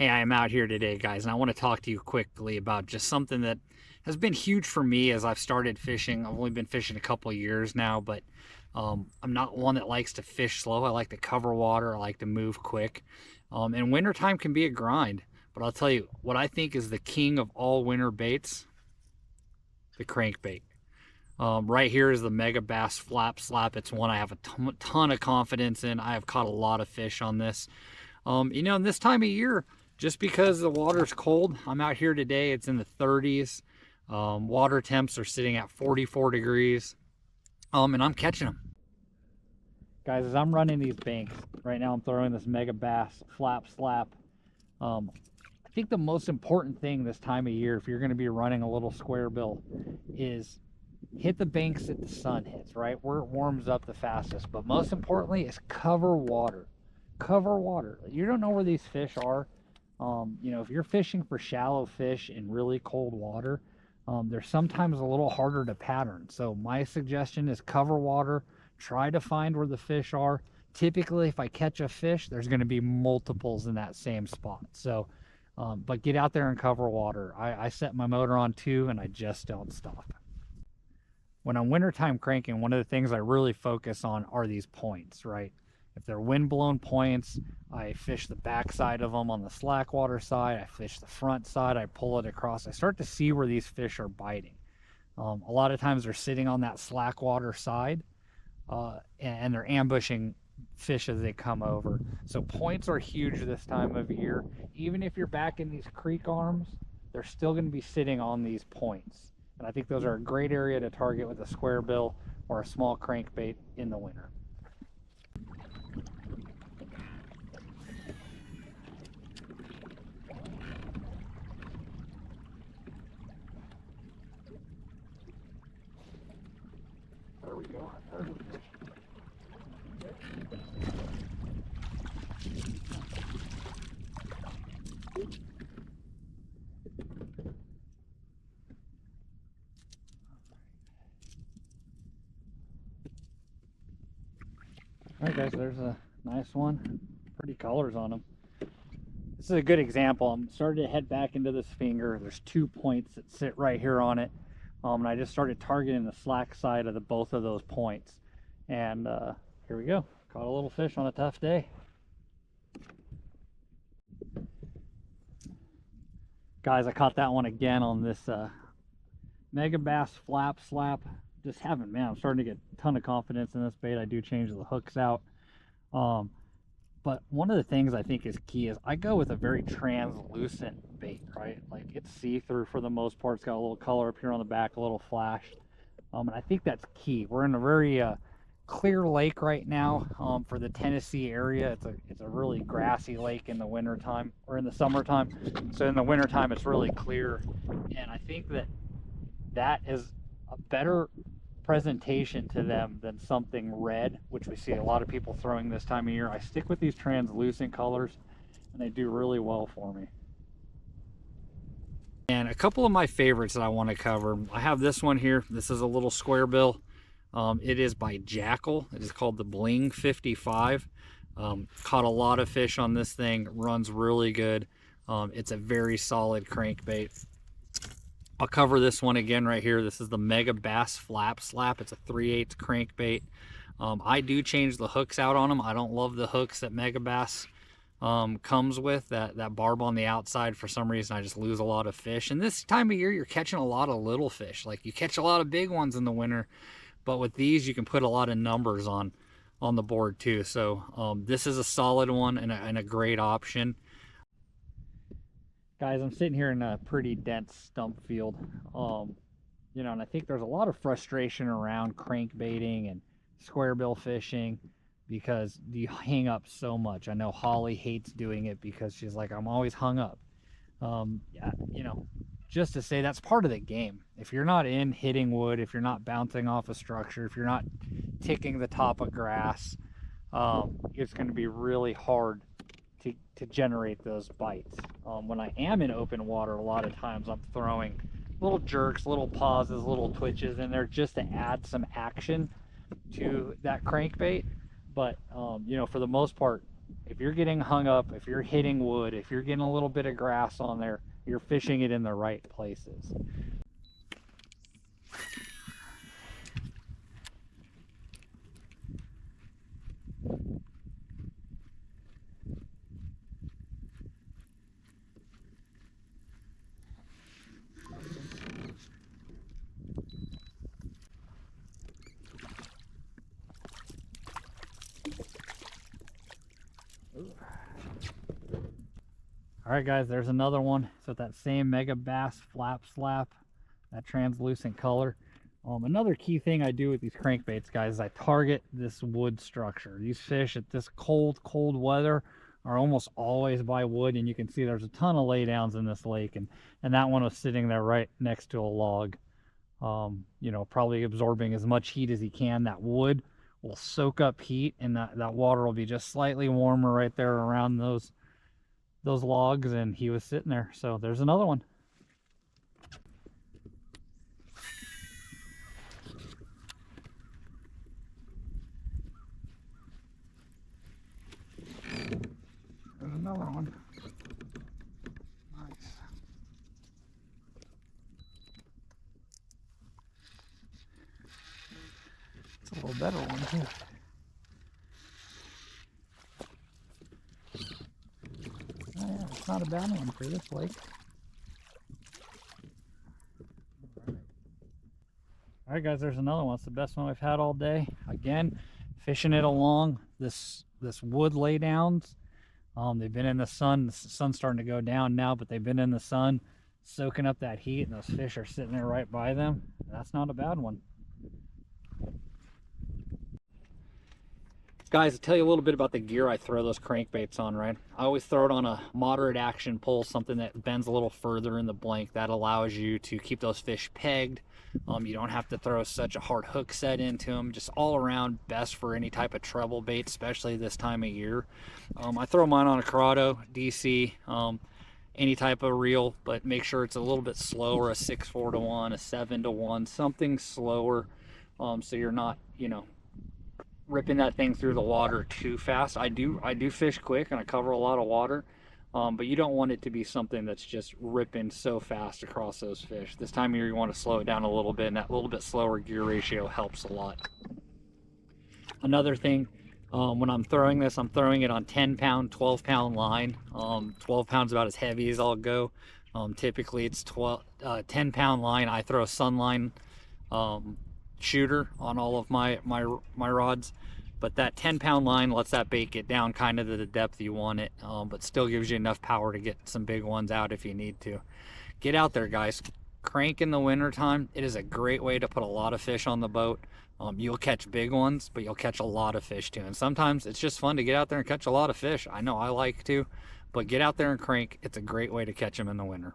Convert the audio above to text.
Hey, I am out here today, guys, and I want to talk to you quickly about just something that has been huge for me as I've started fishing. I've only been fishing a couple years now, but I'm not one that likes to fish slow. I like to cover water. I like to move quick. And wintertime can be a grind, but I'll tell you what I think is the king of all winter baits, the crankbait. Right here is the Mega Bass Flap Slap. It's one I have a ton of confidence in. I have caught a lot of fish on this. In this time of year, just because the water's cold, I'm out here today, it's in the 30s. Water temps are sitting at 44 degrees. And I'm catching them. Guys, as I'm running these banks, right now I'm throwing this Mega Bass Flap Slap. I think the most important thing this time of year, if you're going to be running a little square bill, is hit the banks that the sun hits, right? Where it warms up the fastest. But most importantly is cover water. Cover water. You don't know where these fish are. If you're fishing for shallow fish in really cold water, they're sometimes a little harder to pattern. So my suggestion is cover water. Try to find where the fish are. Typically, if I catch a fish, there's going to be multiples in that same spot. So, but get out there and cover water. I set my motor on 2 and I just don't stop. When I'm wintertime cranking, one of the things I really focus on are these points, right? If they're wind-blown points, I fish the back side of them on the slack water side. I fish the front side. I pull it across. I start to see where these fish are biting. A lot of times they're sitting on that slack water side, and they're ambushing fish as they come over. So points are huge this time of year. Even if you're back in these creek arms, they're still going to be sitting on these points. And I think those are a great area to target with a square bill or a small crankbait in the winter. There we go. Alright guys, there's a nice one. Pretty colors on them. This is a good example. I'm starting to head back into this finger. There's 2 points that sit right here on it. And I just started targeting the slack side of both of those points. And here we go. Caught a little fish on a tough day. Guys, I caught that one again on this Mega Bass Flap Slap. Just haven't, man, I'm starting to get a ton of confidence in this bait. I do change the hooks out. But one of the things I think is key is I go with a very translucent bait, right? Like it's see-through for the most part. It's got a little color up here on the back, a little flash. And I think that's key. We're in a very clear lake right now for the Tennessee area. It's a really grassy lake in the wintertime or in the summertime. So in the wintertime, it's really clear. And I think that is a better presentation to them than something red, which we see a lot of people throwing this time of year. I stick with these translucent colors and they do really well for me. And a couple of my favorites that I want to cover, I have this one here. This is a little square bill. It is by Jackal. It is called the Bling 55. Caught a lot of fish on this thing. Runs really good. It's a very solid crankbait. I'll cover this one again right here. This is the Mega Bass Flap Slap. It's a 3/8 crankbait. I do change the hooks out on them. I don't love the hooks that Mega Bass comes with, that barb on the outside. For some reason, I just lose a lot of fish. And this time of year, you're catching a lot of little fish. Like you catch a lot of big ones in the winter, but with these, you can put a lot of numbers on the board too. So this is a solid one and a great option. Guys, I'm sitting here in a pretty dense stump field, and I think there's a lot of frustration around crankbaiting and square bill fishing because you hang up so much. I know Holly hates doing it because she's like, I'm always hung up. Yeah, just to say that's part of the game. If you're not in hitting wood, if you're not bouncing off a structure, if you're not ticking the top of grass, it's going to be really hard to generate those bites. When I am in open water, a lot of times I'm throwing little jerks, little pauses, little twitches in there just to add some action to that crankbait. But for the most part, If you're getting hung up, if you're hitting wood, if you're getting a little bit of grass on there, you're fishing it in the right places. All right, guys, there's another one. So that same mega bass flap slap, that translucent color. Another key thing I do with these crankbaits, guys, is I target this wood structure. These fish at this cold weather are almost always by wood, and you can see there's a ton of laydowns in this lake, and that one was sitting there right next to a log. You know, probably absorbing as much heat as he can. That wood will soak up heat, and that water will be just slightly warmer right there around those logs, and he was sitting there. So there's another one. There's another one. Nice. It's a little better one too. Oh, yeah, it's not a bad one for this lake. All right, guys, there's another one. It's the best one we've had all day. Again, fishing it along this wood laydowns. They've been in the sun. The sun's starting to go down now, but they've been in the sun soaking up that heat, and those fish are sitting there right by them. That's not a bad one. Guys, I'll tell you a little bit about the gear I throw those crankbaits on, right? I always throw it on a moderate action pole, something that bends a little further in the blank. That allows you to keep those fish pegged. You don't have to throw such a hard hook set into them. Just all around best for any type of treble bait, especially this time of year. I throw mine on a Corrado, DC, any type of reel, but make sure it's a little bit slower, a 6-4 to 1, a 7 to 1, something slower, so you're not, you know, ripping that thing through the water too fast. I do fish quick and I cover a lot of water, but you don't want it to be something that's just ripping so fast across those fish. This time of year you want to slow it down a little bit, and that little bit slower gear ratio helps a lot. Another thing, when I'm throwing this, I'm throwing it on 10-pound, 12-pound line. 12 pounds about as heavy as I'll go. Typically it's 10-pound line. I throw a Sunline shooter on all of my rods, but that 10-pound line lets that bait get down kind of to the depth you want it, but still gives you enough power to get some big ones out if you need to. Get out there, guys. Crank in the winter time. It is a great way to put a lot of fish on the boat. You'll catch big ones, but you'll catch a lot of fish too, and sometimes it's just fun to get out there and catch a lot of fish. I know I like to, but get out there and crank. It's a great way to catch them in the winter.